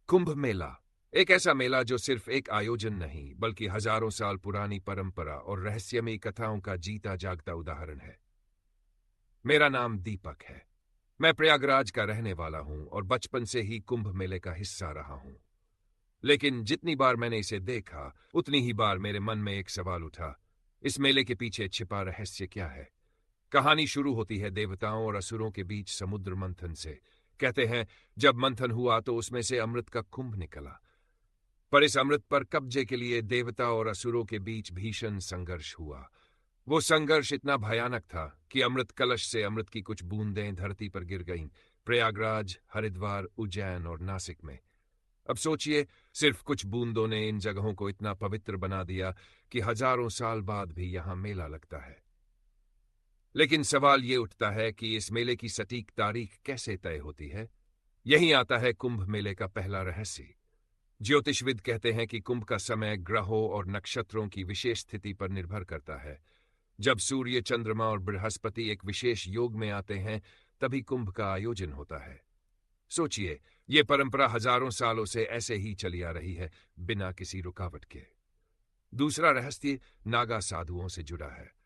कुंभ मेला एक ऐसा मेला जो सिर्फ एक आयोजन नहीं बल्कि हजारों साल पुरानी परंपरा और रहस्यमयी कथाओं का जीता जागता उदाहरण है। मेरा नाम दीपक है। मैं प्रयागराज का रहने वाला हूं और बचपन से ही कुंभ मेले का हिस्सा रहा हूं। लेकिन जितनी बार मैंने इसे देखा उतनी ही बार मेरे मन में एक सवाल उठा, इस मेले के पीछे छिपा रहस्य क्या है। कहानी शुरू होती है देवताओं और असुरों के बीच समुद्र मंथन से। कहते हैं जब मंथन हुआ तो उसमें से अमृत का कुंभ निकला। पर इस अमृत पर कब्जे के लिए देवता और असुरों के बीच भीषण संघर्ष हुआ। वो संघर्ष इतना भयानक था कि अमृत कलश से अमृत की कुछ बूंदें धरती पर गिर गईं, प्रयागराज, हरिद्वार, उज्जैन और नासिक में। अब सोचिए, सिर्फ कुछ बूंदों ने इन जगहों को इतना पवित्र बना दिया कि हजारों साल बाद भी यहां मेला लगता है। लेकिन सवाल ये उठता है कि इस मेले की सटीक तारीख कैसे तय होती है। यहीं आता है कुंभ मेले का पहला रहस्य। ज्योतिषविद कहते हैं कि कुंभ का समय ग्रहों और नक्षत्रों की विशेष स्थिति पर निर्भर करता है। जब सूर्य, चंद्रमा और बृहस्पति एक विशेष योग में आते हैं तभी कुंभ का आयोजन होता है। सोचिए, ये परंपरा हजारों सालों से ऐसे ही चली आ रही है, बिना किसी रुकावट के। दूसरा रहस्य नागा साधुओं से जुड़ा है।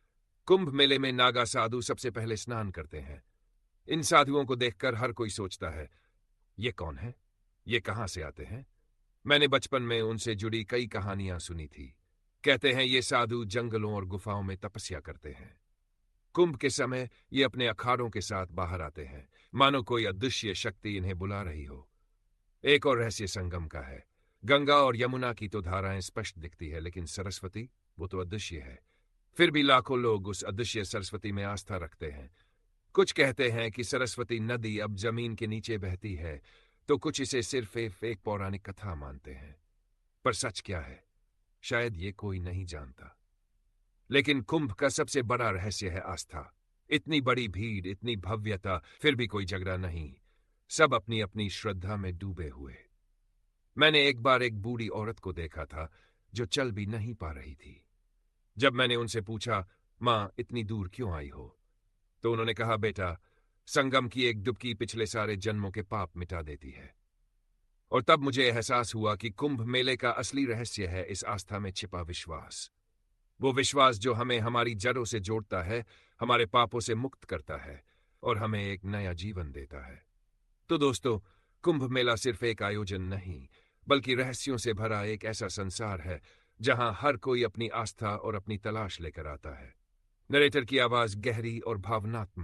कुंभ मेले में नागा साधु सबसे पहले स्नान करते हैं। इन साधुओं को देखकर हर कोई सोचता है, ये कौन है, ये कहां से आते हैं। मैंने बचपन में उनसे जुड़ी कई कहानियां सुनी थी। कहते हैं ये साधु जंगलों और गुफाओं में तपस्या करते हैं। कुंभ के समय ये अपने अखाड़ों के साथ बाहर आते हैं, मानो कोई अदृश्य शक्ति इन्हें बुला रही हो। एक और रहस्य संगम का है। गंगा और यमुना की तो धाराएं स्पष्ट दिखती है, लेकिन सरस्वती, वो तो अदृश्य है। फिर भी लाखों लोग उस अदृश्य सरस्वती में आस्था रखते हैं। कुछ कहते हैं कि सरस्वती नदी अब जमीन के नीचे बहती है, तो कुछ इसे सिर्फ एक पौराणिक कथा मानते हैं। पर सच क्या है, शायद ये कोई नहीं जानता। लेकिन कुंभ का सबसे बड़ा रहस्य है आस्था। इतनी बड़ी भीड़, इतनी भव्यता, फिर भी कोई झगड़ा नहीं। सब अपनी अपनी श्रद्धा में डूबे हुए। मैंने एक बार एक बूढ़ी औरत को देखा था जो चल भी नहीं पा रही थी। जब मैंने उनसे पूछा, मां इतनी दूर क्यों आई हो, तो उन्होंने कहा, बेटा, संगम की एक डुबकी पिछले सारे जन्मों के पाप मिटा देती है। और तब मुझे एहसास हुआ कि कुंभ मेले का असली रहस्य है इस आस्था में छिपा विश्वास। वो विश्वास जो हमें हमारी जड़ों से जोड़ता है, हमारे पापों से मुक्त करता है और हमें एक नया जीवन देता है। तो दोस्तों, कुंभ मेला सिर्फ एक आयोजन नहीं बल्कि रहस्यों से भरा एक ऐसा संसार है जहां हर कोई अपनी आस्था और अपनी तलाश लेकर आता है। नरेटर की आवाज गहरी और भावनात्मक